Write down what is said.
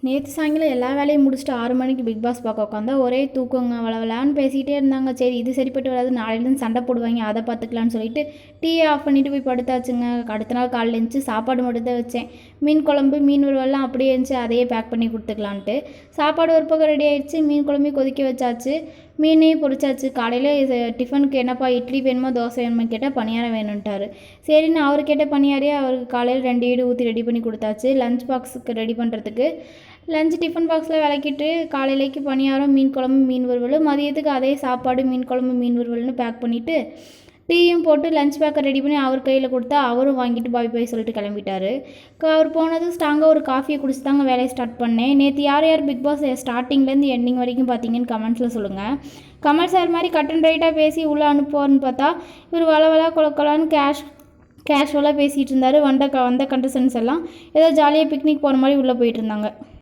நேற்று சாயங்காலம் எல்லா வேலையும் முடிச்சுட்டு 6 மணிக்கு பிக் பாஸ் பார்க்க உட்காந்தா ஒரே தூக்கங்க வளவலான்னு பேசிக்கிட்டே இருந்தாங்க. சரி இது சரிப்பட்டு வராது, நாளையிலேருந்து சண்டை போடுவாங்க, அதை பார்த்துக்கலான்னு சொல்லிட்டு டீயை ஆஃப் பண்ணிவிட்டு போய் படுத்தாச்சுங்க. அடுத்த நாள் காலையில் இருந்துச்சு, சாப்பாடு மட்டும் தான் வச்சேன். மீன் குழம்பு மீன் வறுவல்லாம் அப்படியே இருந்துச்சு, அதையே பேக் பண்ணி கொடுத்துக்கலான்ட்டு சாப்பாடு ஒரு பக்கம் ரெடி ஆகிடுச்சு. மீன் குழம்பையும் கொதிக்க வச்சாச்சு, மீனையும் பொரிச்சாச்சு. காலையில் டிஃபனுக்கு என்னப்பா இட்லி வேணுமா தோசை வேணுமா கேட்டால் பணியாரம் வேணும்ட்டார். சரின்னு அவர் கேட்ட பணியாரே அவருக்கு காலையில் 2 ஈடு ஊற்றி ரெடி பண்ணி கொடுத்தாச்சு. லஞ்ச் பாக்ஸுக்கு ரெடி பண்ணுறதுக்கு லஞ்ச் டிஃபன் பாக்ஸில் விளக்கிட்டு காலையிலேக்கு பணியாரம் மீன் குழம்பு மீன் வறுவல், மதியத்துக்கு அதே சாப்பாடு மீன் குழம்பு மீன் வறுவல்னு பேக் பண்ணிவிட்டு டீயும் போட்டு லஞ்ச் பேக்கை ரெடி பண்ணி அவர் கையில் கொடுத்தா அவரும் வாங்கிட்டு பாய் பாய் சொல்லிட்டு கிளம்பிட்டார். அவர் போனதும் ஸ்ட்ராங்காக ஒரு காஃபியை குடிச்சு தாங்க வேலையை ஸ்டார்ட் பண்ணேன். நேற்று யார் யார் பிக் பாஸ் ஸ்டார்டிங்லேருந்து எண்டிங் வரைக்கும் பார்த்தீங்கன்னு கமெண்ட்ஸில் சொல்லுங்கள். கமல் சார் மாதிரி கட் அண்ட் ரைட்டாக பேசி உள்ளே அனுப்புவார்னு பார்த்தா இவர் வளவலா கொலக்கலான்னு கேஷுவலாக பேசிகிட்டு இருந்தார். வந்த கண்டஸ்டன்ஸ் எல்லாம் ஏதோ ஜாலியாக பிக்னிக் போகிற மாதிரி உள்ளே போயிட்டு இருந்தாங்க.